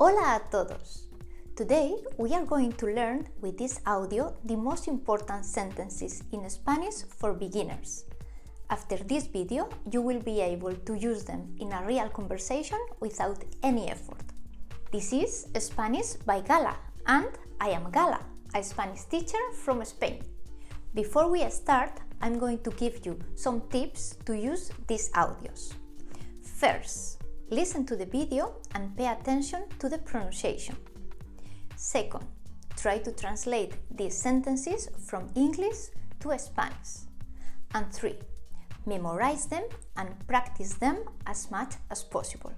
Hola a todos! Today we are going to learn with this audio the most important sentences in Spanish for beginners. After this video, you will be able to use them in a real conversation without any effort. This is Spanish by Gala, and I am Gala, a Spanish teacher from Spain. Before we start, I'm going to give you some tips to use these audios. First, listen to the video and pay attention to the pronunciation. Second, try to translate these sentences from English to Spanish. And 3, memorize them and practice them as much as possible.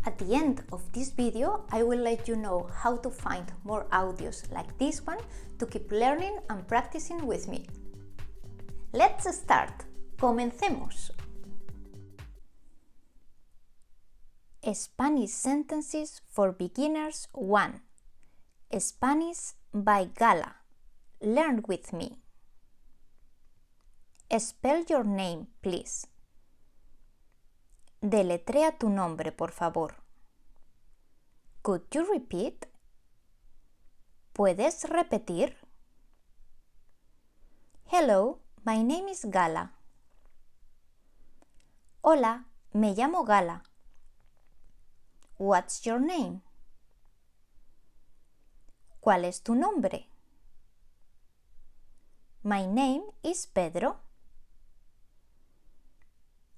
At the end of this video, I will let you know how to find more audios like this one to keep learning and practicing with me. Let's start! ¡Comencemos! Spanish Sentences for Beginners 1. Spanish by Gala. Learn with me. Spell your name, please. Deletrea tu nombre, por favor. Could you repeat? ¿Puedes repetir? Hello, my name is Gala. Hola, me llamo Gala. What's your name? ¿Cuál es tu nombre? My name is Pedro.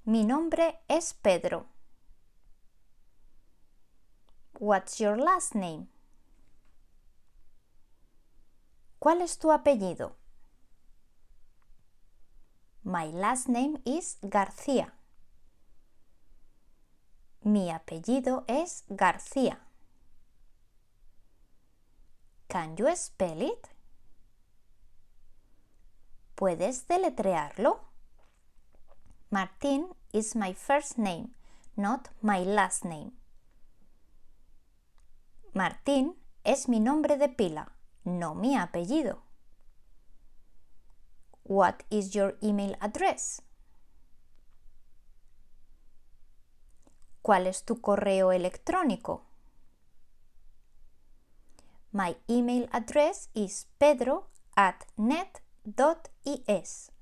Mi nombre es Pedro. What's your last name? ¿Cuál es tu apellido? My last name is García. Mi apellido es García. Can you spell it? ¿Puedes deletrearlo? Martín is my first name, not my last name. Martín es mi nombre de pila, no mi apellido. What is your email address? ¿Cuál es tu correo electrónico? My email address is pedro@net.es.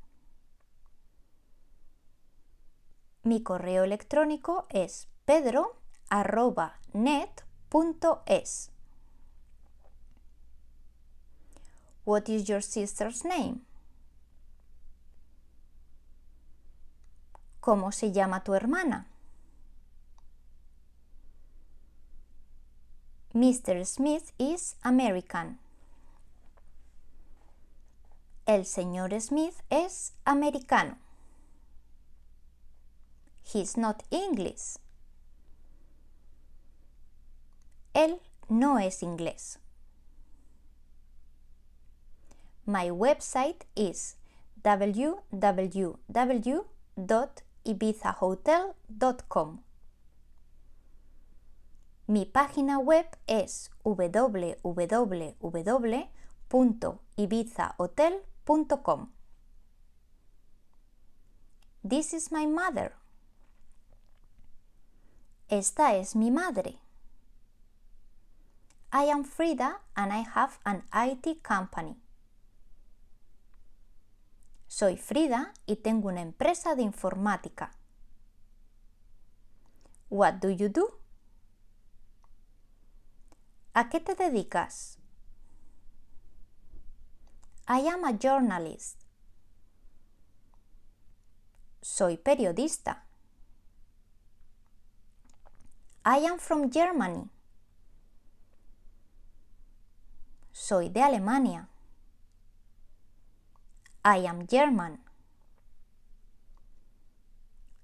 Mi correo electrónico es pedro@net.es. What is your sister's name? ¿Cómo se llama tu hermana? Mr. Smith is American. El señor Smith es americano. He's not English. Él no es inglés. My website is www.ibizahotel.com. Mi página web es www.ibizahotel.com. This is my mother. Esta es mi madre. I am Frida and I have an IT company. Soy Frida y tengo una empresa de informática. What do you do? ¿A qué te dedicas? I am a journalist. Soy periodista. I am from Germany. Soy de Alemania. I am German.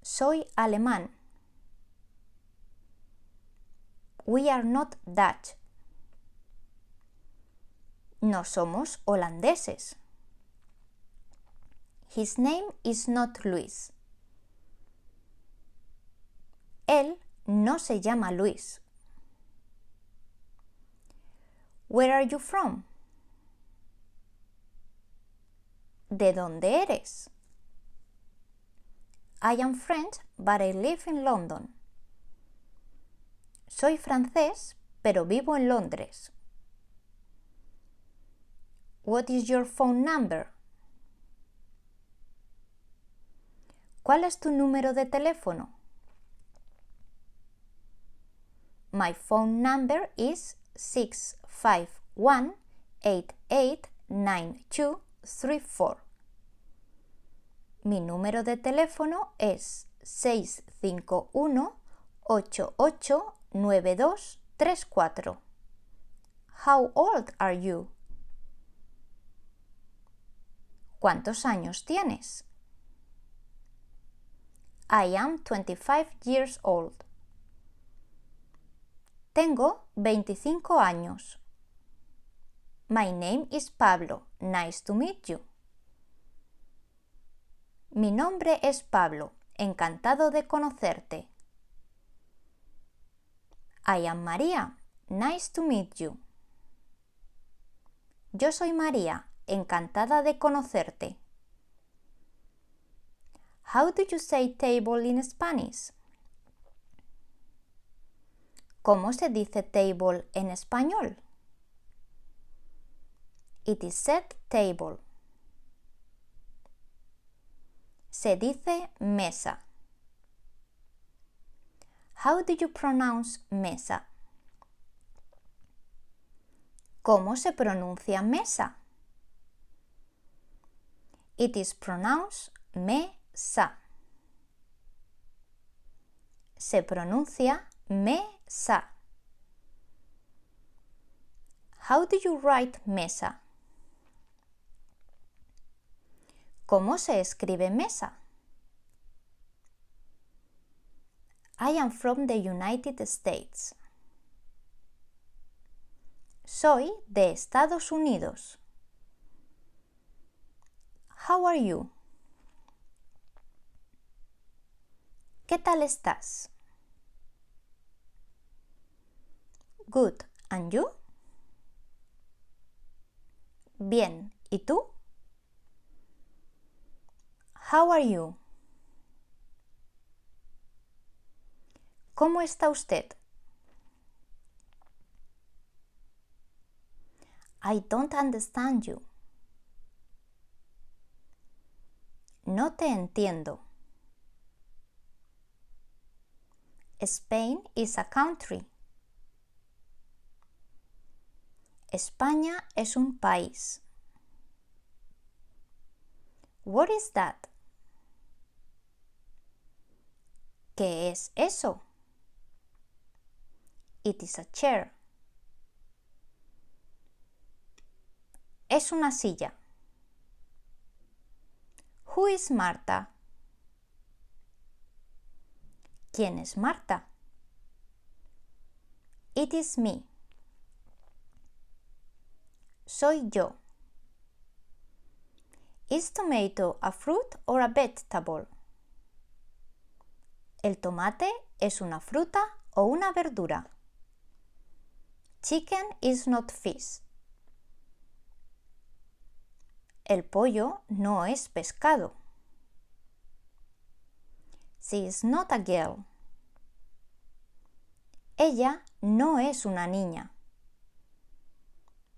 Soy alemán. We are not Dutch. No somos holandeses. His name is not Luis. Él no se llama Luis. Where are you from? ¿De dónde eres? I am French, but I live in London. Soy francés, pero vivo en Londres. What is your phone number? ¿Cuál es tu número de teléfono? My phone number is 651-889234. Mi número de teléfono es 651-889234. How old are you? ¿Cuántos años tienes? I am 25 years old. Tengo 25 años. My name is Pablo. Nice to meet you. Mi nombre es Pablo. Encantado de conocerte. I am María. Nice to meet you. Yo soy María. Encantada de conocerte. How do you say table in Spanish? ¿Cómo se dice table en español? It is said table. Se dice mesa. How do you pronounce mesa? ¿Cómo se pronuncia mesa? It is pronounced mesa. Se pronuncia mesa. How do you write mesa? ¿Cómo se escribe mesa? I am from the United States. Soy de Estados Unidos. How are you? ¿Qué tal estás? Good. And you? Bien. ¿Y tú? How are you? ¿Cómo está usted? I don't understand you. No te entiendo. Spain is a country. España es un país. What is that? ¿Qué es eso? It is a chair. Es una silla. Who is Marta? ¿Quién es Marta? It is me. Soy yo. Is tomato a fruit or a vegetable? ¿El tomate es una fruta o una verdura? Chicken is not fish. El pollo no es pescado. She is not a girl. Ella no es una niña.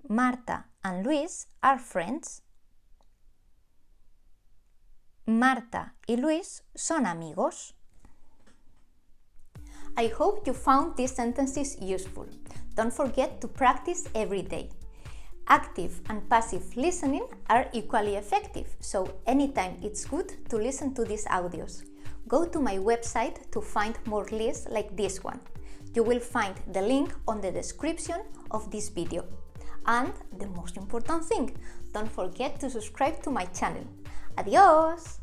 Marta and Luis are friends. Marta y Luis son amigos. I hope you found these sentences useful. Don't forget to practice every day. Active and passive listening are equally effective, so anytime it's good to listen to these audios. Go to my website to find more lists like this one. You will find the link on the description of this video. And the most important thing, don't forget to subscribe to my channel. Adiós!